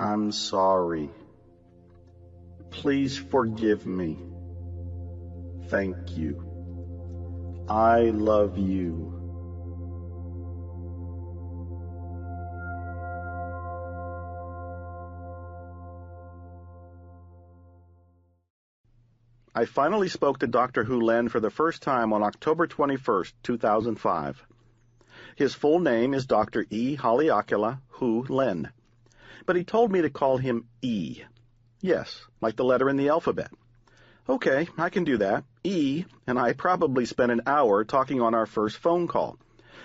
I'm sorry. Please forgive me. Thank you. I love you. I finally spoke to Dr. Hew Len for the first time on October 21st, 2005. His full name is Dr. E. Haleakala Hew Len, but he told me to call him E. Yes, like the letter in the alphabet. Okay, I can do that. E, and I probably spent an hour talking on our first phone call.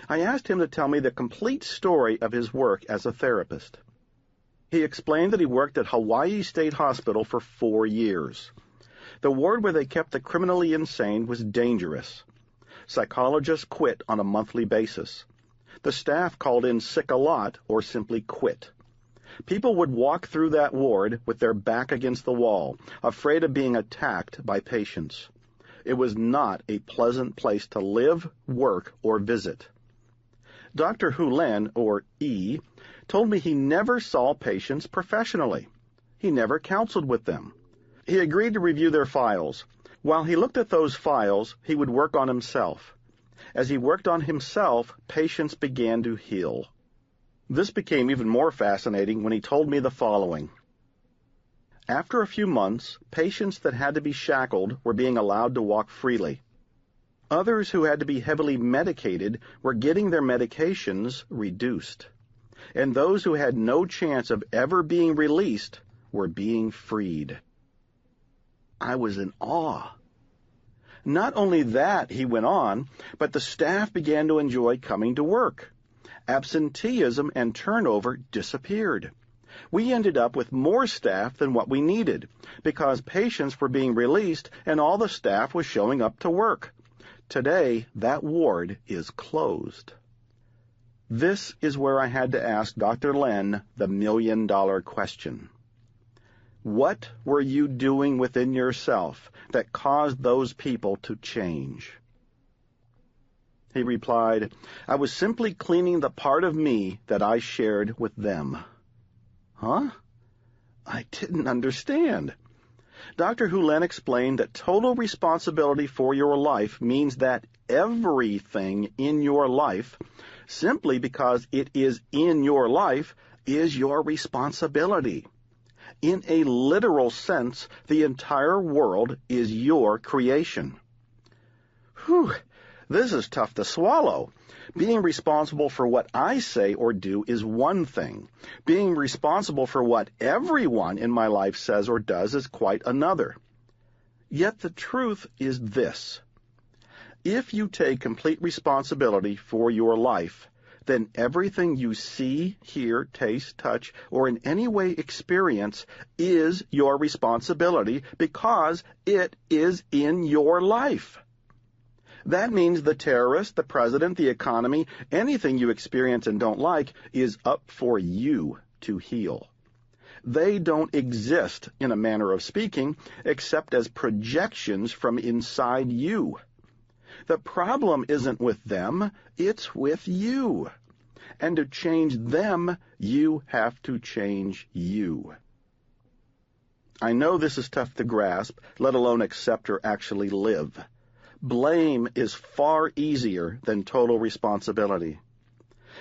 I asked him to tell me the complete story of his work as a therapist. He explained that he worked at Hawaii State Hospital for 4 years. The ward where they kept the criminally insane was dangerous. Psychologists quit on a monthly basis. The staff called in sick a lot or simply quit. People would walk through that ward with their back against the wall, afraid of being attacked by patients. It was not a pleasant place to live, work, or visit. Dr. Hew Len, or E, told me he never saw patients professionally. He never counseled with them. He agreed to review their files. While he looked at those files, he would work on himself. As he worked on himself, patients began to heal. This became even more fascinating when he told me the following. After a few months, patients that had to be shackled were being allowed to walk freely. Others who had to be heavily medicated were getting their medications reduced. And those who had no chance of ever being released were being freed. I was in awe. Not only that, he went on, but the staff began to enjoy coming to work. Absenteeism and turnover disappeared. We ended up with more staff than what we needed, because patients were being released and all the staff was showing up to work. Today, that ward is closed. This is where I had to ask Dr. Len the million-dollar question. What were you doing within yourself that caused those people to change? He replied, I was simply cleaning the part of me that I shared with them. Huh? I didn't understand. Dr. Hew Len explained that total responsibility for your life means that everything in your life, simply because it is in your life, is your responsibility. In a literal sense, the entire world is your creation. Whew, this is tough to swallow. Being responsible for what I say or do is one thing. Being responsible for what everyone in my life says or does is quite another. Yet the truth is this. If you take complete responsibility for your life, then everything you see, hear, taste, touch, or in any way experience is your responsibility because it is in your life. That means the terrorist, the president, the economy, anything you experience and don't like is up for you to heal. They don't exist, in a manner of speaking, except as projections from inside you. The problem isn't with them, it's with you. And to change them, you have to change you. I know this is tough to grasp, let alone accept or actually live. Blame is far easier than total responsibility.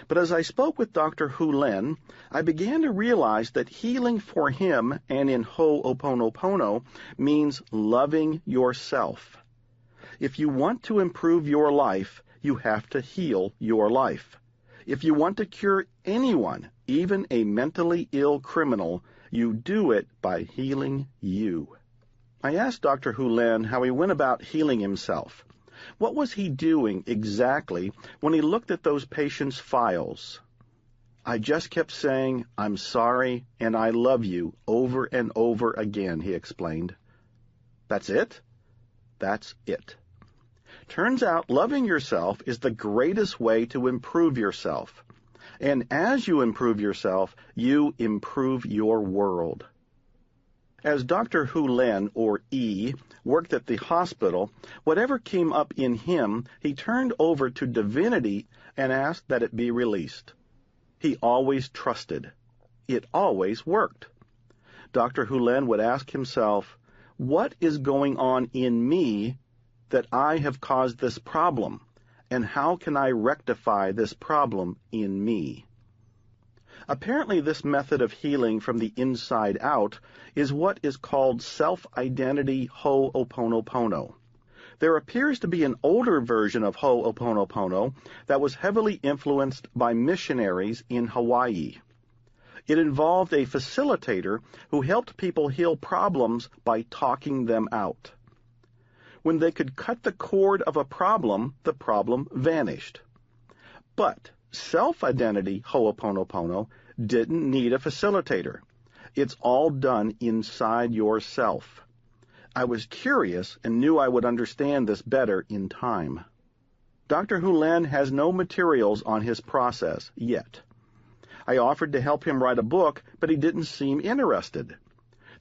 But as I spoke with Dr. Hew Len, I began to realize that healing for him and in Ho'oponopono means loving yourself. If you want to improve your life, you have to heal your life. If you want to cure anyone, even a mentally ill criminal, you do it by healing you. I asked Dr. Hew Len how he went about healing himself. What was he doing exactly when he looked at those patients' files? I just kept saying, I'm sorry and I love you over and over again, he explained. That's it? That's it. Turns out loving yourself is the greatest way to improve yourself. And as you improve yourself, you improve your world. As Dr. Hew Len, or E, worked at the hospital, whatever came up in him, he turned over to divinity and asked that it be released. He always trusted. it always worked. Dr. Hew Len would ask himself, what is going on in me that I have caused this problem, and how can I rectify this problem in me? Apparently, this method of healing from the inside out is what is called self-identity Ho'oponopono. There appears to be an older version of Ho'oponopono that was heavily influenced by missionaries in Hawaii. It involved a facilitator who helped people heal problems by talking them out. When they could cut the cord of a problem, the problem vanished. But self-identity Ho'oponopono didn't need a facilitator. It's all done inside yourself. I was curious and knew I would understand this better in time. Dr. Hew Len has no materials on his process yet. I offered to help him write a book, but he didn't seem interested.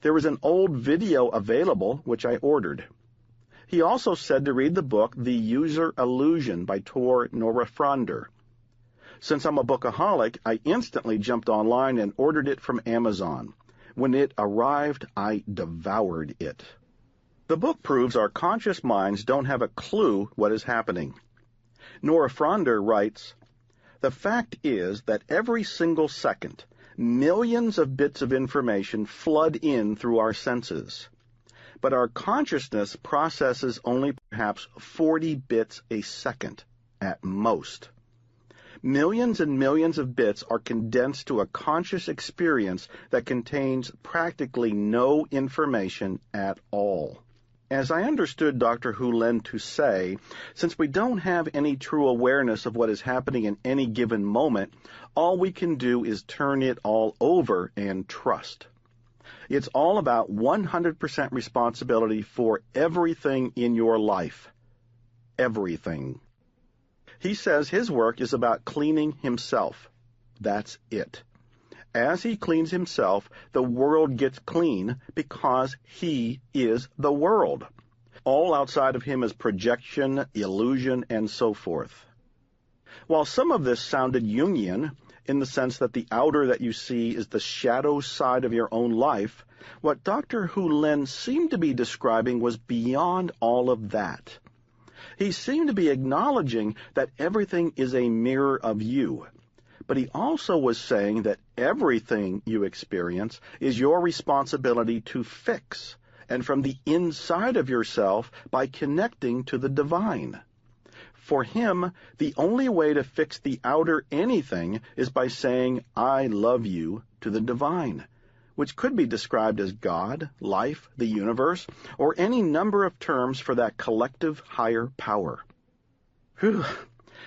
There was an old video available, which I ordered. He also said to read the book The User Illusion by Tor Norafronder. Since I'm a bookaholic, I instantly jumped online and ordered it from Amazon. When it arrived, I devoured it. The book proves our conscious minds don't have a clue what is happening. Norafronder writes, "The fact is that every single second, millions of bits of information flood in through our senses. But our consciousness processes only perhaps 40 bits a second, at most. Millions and millions of bits are condensed to a conscious experience that contains practically no information at all." As I understood Dr. Hew Len to say, since we don't have any true awareness of what is happening in any given moment, all we can do is turn it all over and trust. It's all about 100% responsibility for everything in your life. Everything. He says his work is about cleaning himself. That's it. As he cleans himself, the world gets clean because he is the world. All outside of him is projection, illusion, and so forth. While some of this sounded Jungian, in the sense that the outer that you see is the shadow side of your own life, what Dr. Hew Len seemed to be describing was beyond all of that. He seemed to be acknowledging that everything is a mirror of you. But he also was saying that everything you experience is your responsibility to fix, and from the inside of yourself by connecting to the divine. For him, the only way to fix the outer anything is by saying, "I love you," to the divine, which could be described as God, life, the universe, or any number of terms for that collective higher power. Whew,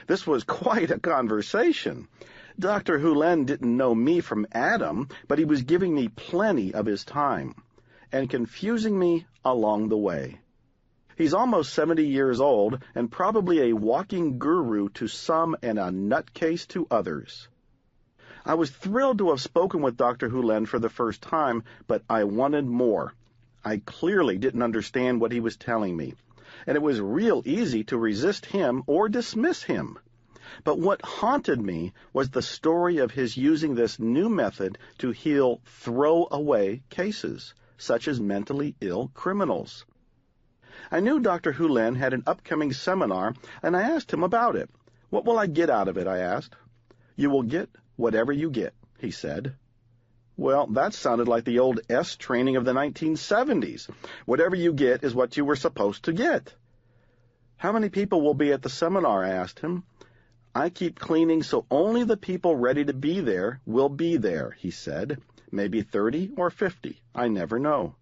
this was quite a conversation. Dr. Hew Len didn't know me from Adam, but he was giving me plenty of his time, and confusing me along the way. He's almost 70 years old, and probably a walking guru to some and a nutcase to others. I was thrilled to have spoken with Dr. Hew Len for the first time, but I wanted more. I clearly didn't understand what he was telling me, and it was real easy to resist him or dismiss him. But what haunted me was the story of his using this new method to heal throwaway cases, such as mentally ill criminals. I knew Dr. Hew Len had an upcoming seminar, and I asked him about it. "What will I get out of it?" I asked. "You will get whatever you get," he said. Well, that sounded like the old S training of the 1970s. Whatever you get is what you were supposed to get. "How many people will be at the seminar?" I asked him. "I keep cleaning so only the people ready to be there will be there," he said. "Maybe 30 or 50. I never know."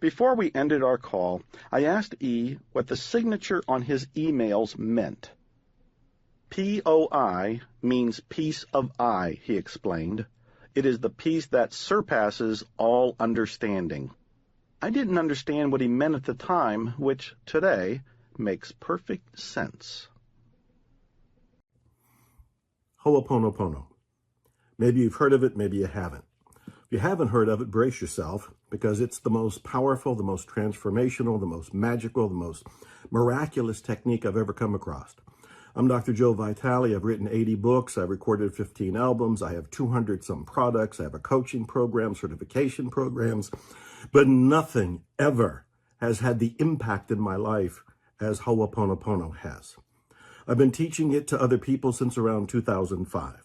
Before we ended our call, I asked E what the signature on his emails meant. POI means peace of I, he explained. It is the peace that surpasses all understanding. I didn't understand what he meant at the time, which, today, makes perfect sense. Ho'oponopono. Maybe you've heard of it, maybe you haven't. If you haven't heard of it, brace yourself, because it's the most powerful, the most transformational, the most magical, the most miraculous technique I've ever come across. I'm Dr. Joe Vitale. I've written 80 books. I've recorded 15 albums. I have 200 some products. I have a coaching program, certification programs, but nothing ever has had the impact in my life as Ho'oponopono has. I've been teaching it to other people since around 2005.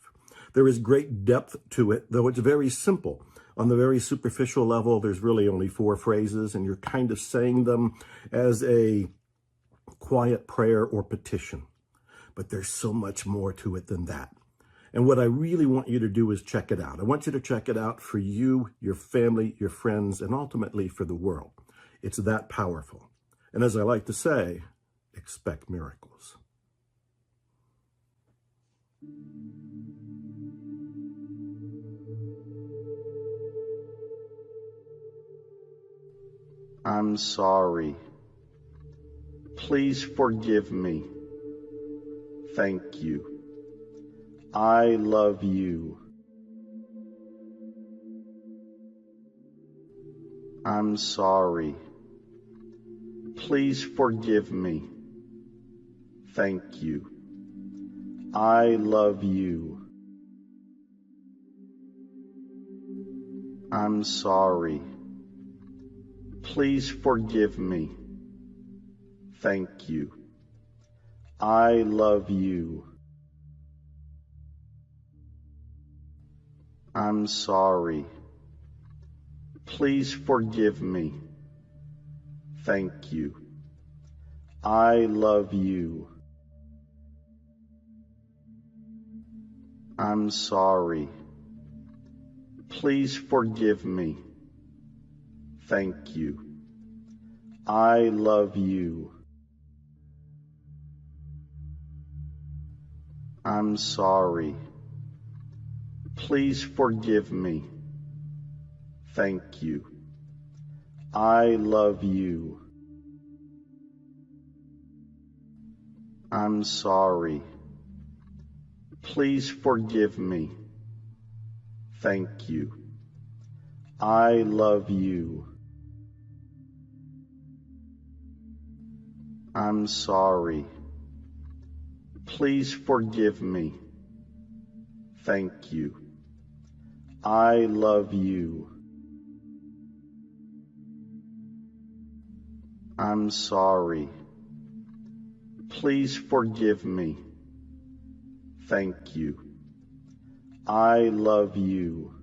There is great depth to it, though it's very simple. On the very superficial level, there's really only 4 phrases, and you're kind of saying them as a quiet prayer or petition. But there's so much more to it than that. And what I really want you to do is check it out. I want you to check it out for you, your family, your friends, and ultimately for the world. It's that powerful. And as I like to say, expect miracles. I'm sorry. Please forgive me. Thank you. I love you. I'm sorry. Please forgive me. Thank you. I love you. I'm sorry. Please forgive me. Thank you. I love you. I'm sorry. Please forgive me. Thank you. I love you. I'm sorry. Please forgive me. Thank you. I love you. I'm sorry. Please forgive me. Thank you. I love you. I'm sorry. Please forgive me. Thank you. I love you. I'm sorry. Please forgive me. Thank you. I love you. I'm sorry. Please forgive me. Thank you. I love you.